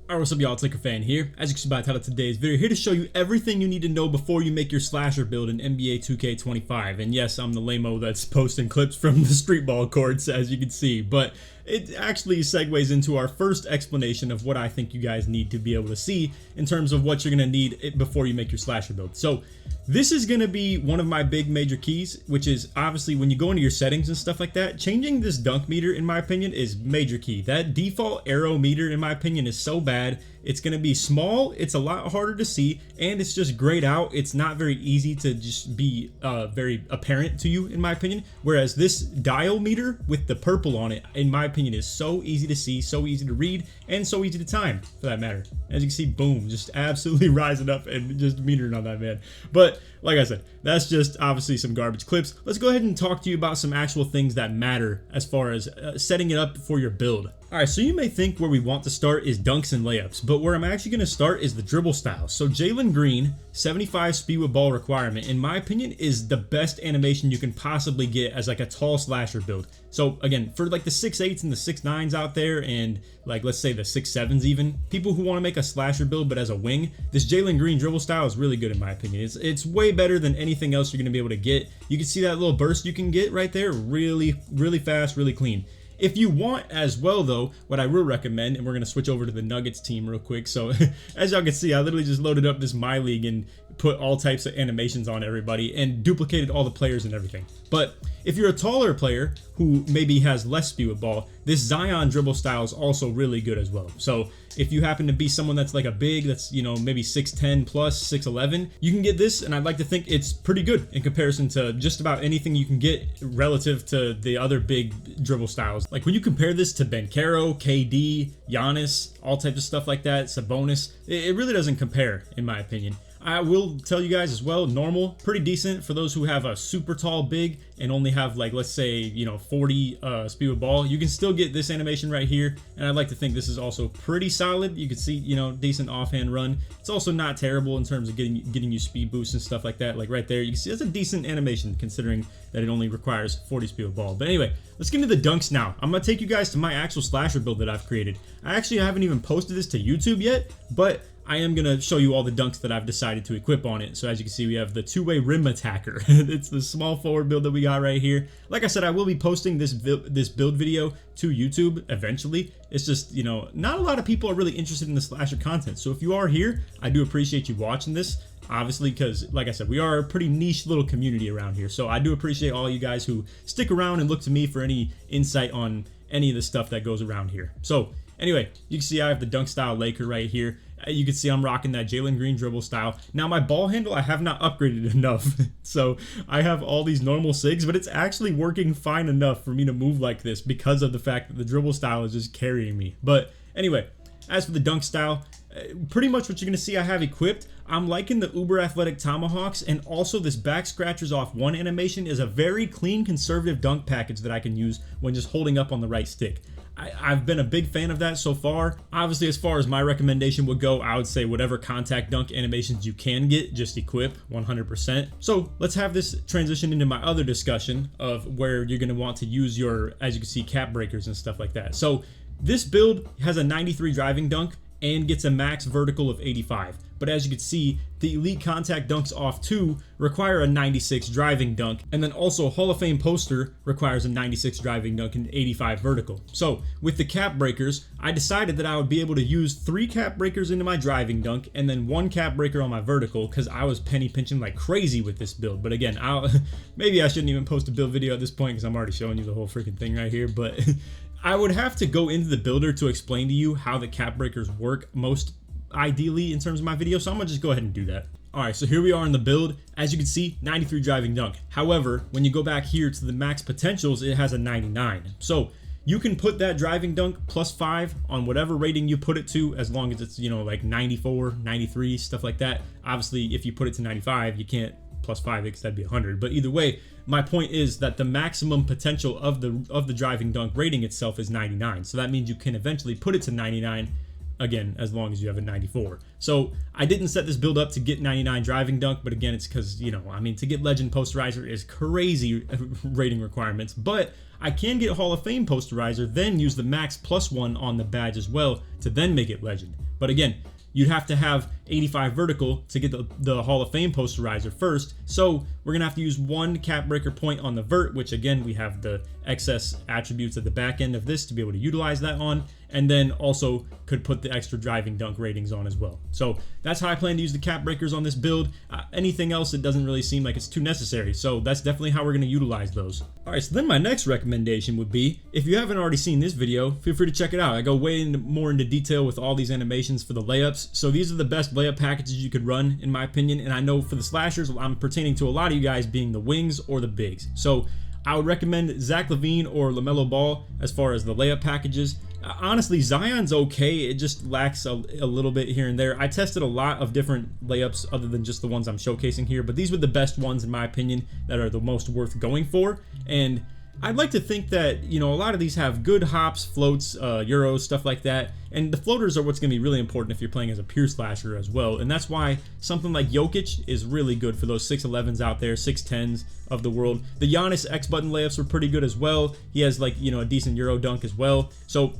Alright, what's up y'all, it's LakerFan here. As you can see by the title of today's video, here to show you everything you need to know before you make your slasher build in NBA 2K25. And yes, I'm the lame-o that's posting clips from the street ball courts, as you can see. But it actually segues into our first explanation of what I think you guys need to be able to see in terms of what you're going to need before you make your slasher build. So this is going to be one of my big major keys, which is obviously when you go into your settings and stuff like that, changing this dunk meter, in my opinion, is major key. That default arrow meter, in my opinion, is so bad. It's going to be small, it's a lot harder to see, and it's just grayed out. It's not very easy to just be very apparent to you, in my opinion. Whereas this dial meter with the purple on it, in my opinion, is so easy to see, so easy to read, and so easy to time, for that matter. As you can see, boom, just absolutely rising up and just metering on that, man. But like I said, that's just obviously some garbage clips. Let's go ahead and talk to you about some actual things that matter as far as setting it up for your build. Alright, so you may think where we want to start is dunks and layups, but where I'm actually going to start is the dribble styles. So Jalen Green, 75 speed with ball requirement, in my opinion, is the best animation you can possibly get as like a tall slasher build. So again, for like the 6'8s and the 6'9s out there, and like let's say the 6'7s even, people who want to make a slasher build but as a wing, this Jalen Green dribble style is really good in my opinion. It's way better than anything else you're going to be able to get. You can see that little burst you can get right there, really fast, really clean. If you want as well though, what I will recommend, and we're going to switch over to the Nuggets team real quick. So as y'all can see, I literally just loaded up this My League and put all types of animations on everybody and duplicated all the players and everything. But if you're a taller player who maybe has less speed with ball, this Zion dribble style is also really good as well. So if you happen to be someone that's like a big, that's, you know, maybe 6'10 plus 6'11, you can get this, and I'd like to think it's pretty good in comparison to just about anything you can get relative to the other big dribble styles. Like when you compare this to Banchero, KD, Giannis, all types of stuff like that, Sabonis, it really doesn't compare in my opinion. I will tell you guys as well, normal, pretty decent for those who have a super tall big and only have like, let's say, you know, 40 speed with ball. You can still get this animation right here, and I'd like to think this is also pretty solid. You can see, you know, decent offhand run. It's also not terrible in terms of getting you speed boosts and stuff like that. Like right there, you can see that's a decent animation considering that it only requires 40 speed with ball. But anyway, let's get into the dunks now. I'm gonna take you guys to my actual slasher build that I've created. I actually haven't even posted this to YouTube yet, but I am going to show you all the dunks that I've decided to equip on it. So as you can see, we have the two-way rim attacker. It's the small forward build that we got right here. Like I said, I will be posting this build video to YouTube eventually. It's just, you know, not a lot of people are really interested in the slasher content. So if you are here, I do appreciate you watching this. Obviously, because like I said, we are a pretty niche little community around here. So I do appreciate all you guys who stick around and look to me for any insight on any of the stuff that goes around here. So anyway, you can see I have the dunk style Laker right here. You can see I'm rocking that Jalen Green dribble style. Now my ball handle, I have not upgraded enough. So I have all these normal SIGs, but it's actually working fine enough for me to move like this because of the fact that the dribble style is just carrying me. But anyway, as for the dunk style, pretty much what you're going to see I have equipped. I'm liking the uber athletic tomahawks, and also this back scratchers off one animation is a very clean conservative dunk package that I can use when just holding up on the right stick. I've been a big fan of that so far. Obviously, as far as my recommendation would go, I would say whatever contact dunk animations you can get, just equip 100%. So let's have this transition into my other discussion of where you're going to want to use your, as you can see, cap breakers and stuff like that. So this build has a 93 driving dunk and gets a max vertical of 85. But as you can see, the elite contact dunks off 2 require a 96 driving dunk, and then also Hall of Fame poster requires a 96 driving dunk and 85 vertical. So with the cap breakers, I decided that I would be able to use 3 cap breakers into my driving dunk and then 1 cap breaker on my vertical, because I was penny pinching like crazy with this build. But again, maybe I shouldn't even post a build video at this point because I'm already showing you the whole freaking thing right here, but I would have to go into the builder to explain to you how the cap breakers work most ideally in terms of my video, so I'm gonna just go ahead and do that. Alright, so here we are in the build. As you can see, 93 driving dunk. However, when you go back here to the max potentials, it has a 99. So you can put that driving dunk plus 5 on whatever rating you put it to, as long as it's, you know, like 94, 93, stuff like that. Obviously, if you put it to 95, you can't plus 5 because that'd be 100. But either way, my point is that the maximum potential of the driving dunk rating itself is 99. So that means you can eventually put it to 99 again, as long as you have a 94. So I didn't set this build up to get 99 driving dunk, but again, it's because, you know, I mean, to get legend posterizer is crazy rating requirements, but I can get Hall of Fame posterizer, then use the max +1 on the badge as well to then make it legend. But again, you'd have to have 85 vertical to get the Hall of Fame posterizer first. So we're gonna have to use 1 cap breaker point on the vert, which again, we have the excess attributes at the back end of this to be able to utilize that on, and then also could put the extra driving dunk ratings on as well. So that's how I plan to use the cap breakers on this build. Anything else, it doesn't really seem like it's too necessary. So that's definitely how we're gonna utilize those. All right, so then my next recommendation would be, if you haven't already seen this video, feel free to check it out. I go way more into detail with all these animations for the layups. So these are the best layup packages you could run, in my opinion. And I know for the slashers, I'm pertaining to a lot of you guys being the wings or the bigs. So I would recommend Zach LaVine or LaMelo Ball as far as the layup packages. Honestly, Zion's okay. It just lacks a little bit here and there. I tested a lot of different layups other than just the ones I'm showcasing here, but these were the best ones in my opinion that are the most worth going for. And I'd like to think that, you know, a lot of these have good hops, floats, euros, stuff like that. And the floaters are what's going to be really important if you're playing as a pure slasher as well. And that's why something like Jokic is really good for those 6'11s out there, 6'10s of the world. The Giannis X button layups were pretty good as well. He has, like, you know, a decent euro dunk as well. So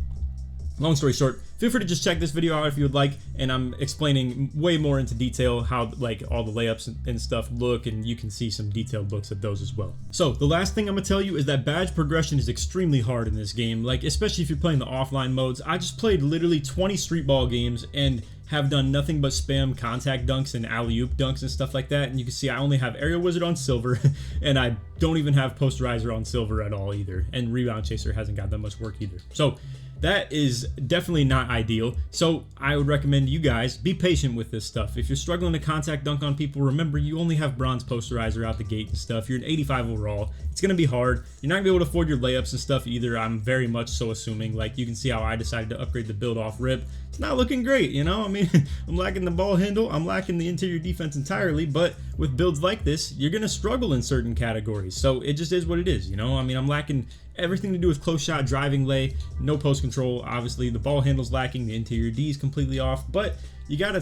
long story short, feel free to just check this video out if you would like, and I'm explaining way more into detail how like all the layups and stuff look, and you can see some detailed looks at those as well. So the last thing I'm gonna tell you is that badge progression is extremely hard in this game, like especially if you're playing the offline modes. I just played literally 20 street ball games and have done nothing but spam contact dunks and alley-oop dunks and stuff like that, and you can see I only have Aerial Wizard on silver and I don't even have posterizer on silver at all either, and Rebound Chaser hasn't got that much work either. So that is definitely not ideal. So I would recommend you guys be patient with this stuff. If you're struggling to contact dunk on people, remember you only have bronze posterizer out the gate and stuff. You're an 85 overall. It's going to be hard. You're not going to be able to afford your layups and stuff either. I'm very much so assuming. Like, you can see how I decided to upgrade the build off rip. It's not looking great, you know? I mean, I'm lacking the ball handle. I'm lacking the interior defense entirely. But with builds like this, you're going to struggle in certain categories. So it just is what it is, you know? I mean, I'm lacking everything to do with close shot, driving lay, no post control. Obviously, the ball handle's lacking, the interior D is completely off. But you gotta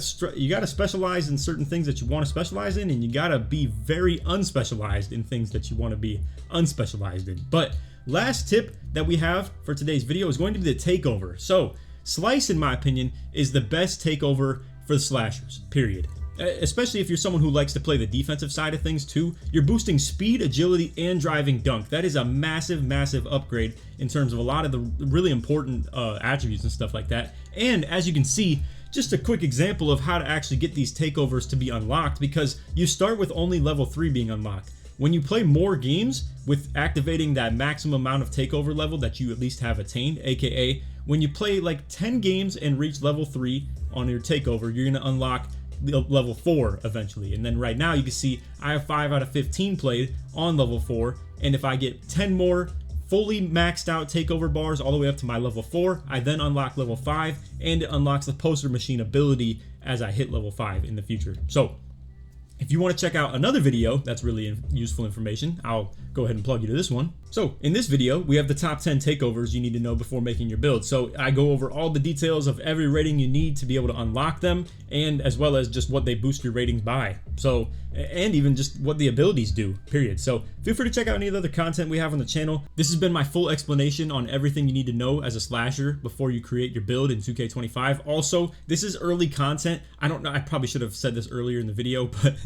specialize in certain things that you want to specialize in, and you gotta be very unspecialized in things that you want to be unspecialized in. But last tip that we have for today's video is going to be the takeover. So Slice, in my opinion, is the best takeover for the slashers, period. Especially if you're someone who likes to play the defensive side of things too. You're boosting speed, agility, and driving dunk. That is a massive, massive upgrade in terms of a lot of the really important attributes and stuff like that. And as you can see, just a quick example of how to actually get these takeovers to be unlocked, because you start with only level 3 being unlocked. When you play more games with activating that maximum amount of takeover level that you at least have attained, aka when you play like 10 games and reach level 3 on your takeover, you're going to unlock level 4 eventually. And then right now you can see I have 5 out of 15 played on level 4, and if I get 10 more fully maxed out takeover bars all the way up to my level 4, I then unlock level 5, and it unlocks the poster machine ability as I hit level 5 in the future. So if you want to check out another video that's really useful information, I'll go ahead and plug you to this one. So in this video, we have the top 10 takeovers you need to know before making your build. So I go over all the details of every rating you need to be able to unlock them, and as well as just what they boost your ratings by. So, and even just what the abilities do, period. So feel free to check out any of the other content we have on the channel. This has been my full explanation on everything you need to know as a slasher before you create your build in 2K25. Also, this is early content. I don't know, I probably should have said this earlier in the video, but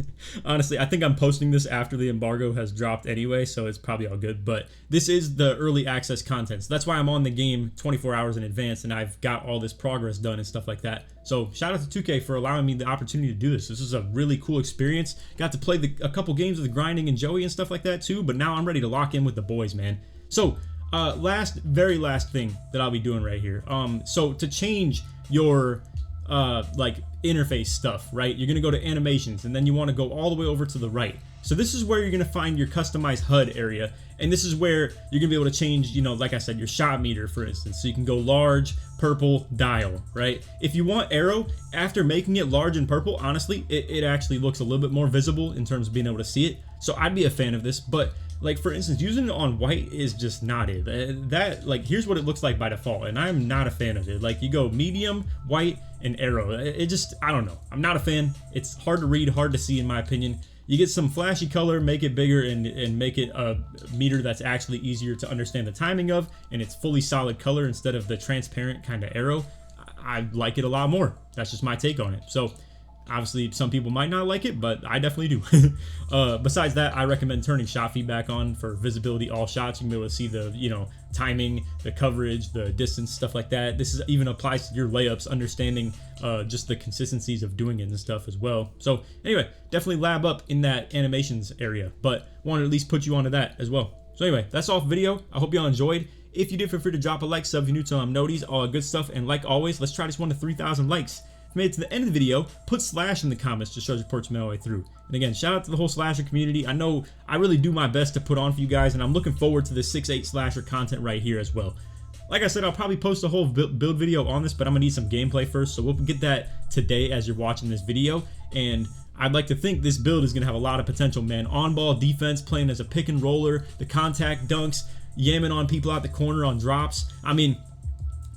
honestly, I think I'm posting this after the embargo has dropped anyway, so it's probably all good. But this is the early access content. So that's why I'm on the game 24 hours in advance, and I've got all this progress done and stuff like that. So shout out to 2K for allowing me the opportunity to do this. This is a really cool experience. Got to play a couple games with Grinding and Joey and stuff like that too, but now I'm ready to lock in with the boys, man. So very last thing that I'll be doing right here. So to change your like interface stuff, right? You're gonna go to animations, and then you want to go all the way over to the right. So this is where you're gonna find your customized HUD area, and this is where you're gonna be able to change, you know, like I said, your shot meter, for instance. So you can go large, purple, dial, right? If you want arrow, after making it large and purple, honestly, it actually looks a little bit more visible in terms of being able to see it. So I'd be a fan of this, but like for instance, using it on white is just not it. That, like, here's what it looks like by default, and I'm not a fan of it. Like, you go medium, white, and arrow. It just, I don't know. I'm not a fan. It's hard to read, hard to see in my opinion. You get some flashy color, make it bigger, and make it a meter that's actually easier to understand the timing of, and it's fully solid color instead of the transparent kind of arrow. I like it a lot more. That's just my take on it. So obviously some people might not like it, but I definitely do. Besides that, I recommend turning shot feedback on for visibility all shots. You can be able to see the, you know, timing, the coverage, the distance, stuff like that. This is even applies to your layups, understanding just the consistencies of doing it and stuff as well. So anyway, definitely lab up in that animations area, but wanted to at least put you onto that as well. So anyway, that's all for the video. I hope y'all enjoyed. If you did, feel free to drop a like, sub if you're new to noties, all that good stuff. And like always, let's try this one to 3,000 likes. If you made it to the end of the video, put slash in the comments to show your ports all the way through. And again, shout out to the whole slasher community. I know I really do my best to put on for you guys, and I'm looking forward to this 6-8 slasher content right here as well. Like I said, I'll probably post a whole build video on this, but I'm gonna need some gameplay first, so we'll get that today as you're watching this video. And I'd like to think this build is gonna have a lot of potential, man. On-ball defense, playing as a pick and roller, the contact dunks, yamming on people out the corner on drops. I mean,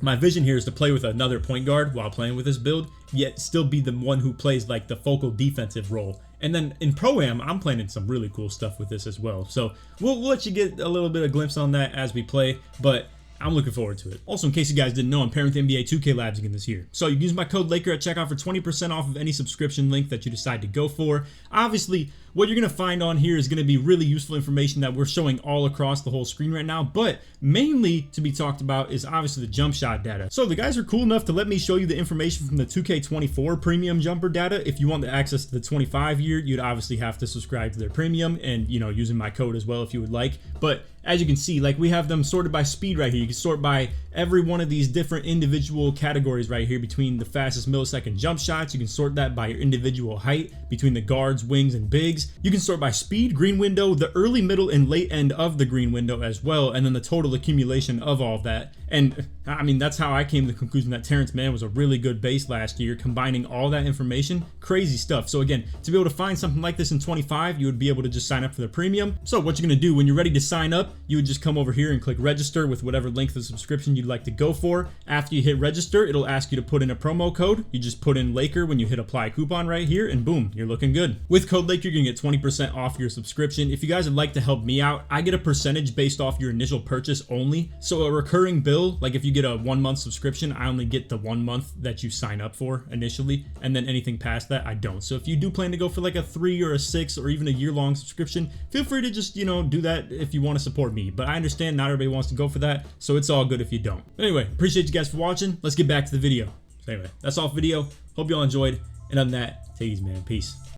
my vision here is to play with another point guard while playing with this build, yet still be the one who plays like the focal defensive role. And then in Pro-Am, I'm planning some really cool stuff with this as well. So we'll let you get a little bit of glimpse on that as we play, but I'm looking forward to it. Also, in case you guys didn't know, I'm pairing with NBA 2K Labs again this year. So you can use my code Laker at checkout for 20% off of any subscription link that you decide to go for. Obviously, what you're going to find on here is going to be really useful information that we're showing all across the whole screen right now, but mainly to be talked about is obviously the jump shot data. So the guys are cool enough to let me show you the information from the 2K24 premium jumper data. If you want the access to the 25 year, you'd obviously have to subscribe to their premium and, you know, using my code as well if you would like. But as you can see, like, we have them sorted by speed right here. You can sort by every one of these different individual categories right here between the fastest millisecond jump shots. You can sort that by your individual height between the guards, wings, and bigs. You can sort by speed, green window, the early, middle, and late end of the green window as well, and then the total accumulation of all of that. And I mean, that's how I came to the conclusion that Terrence Mann was a really good base last year, combining all that information. Crazy stuff. So again, to be able to find something like this in 25, you would be able to just sign up for the premium. So what you're going to do when you're ready to sign up, you would just come over here and click register with whatever length of subscription you'd like to go for. After you hit register, it'll ask you to put in a promo code. You just put in Laker when you hit apply coupon right here, and boom, you're looking good. With code Laker, you're going to get 20% off your subscription. If you guys would like to help me out, I get a percentage based off your initial purchase only. So a recurring bill, like if you get a 1-month subscription, I only get the 1 month that you sign up for initially, and then anything past that, I don't. So if you do plan to go for like a 3 or a 6 or even a year-long subscription, feel free to just, you know, do that if you want to support me. But I understand not everybody wants to go for that, so it's all good if you don't. Anyway, appreciate you guys for watching. Let's get back to the video. So anyway, that's all for the video. Hope you all enjoyed, and other than that, take it easy, man. Peace.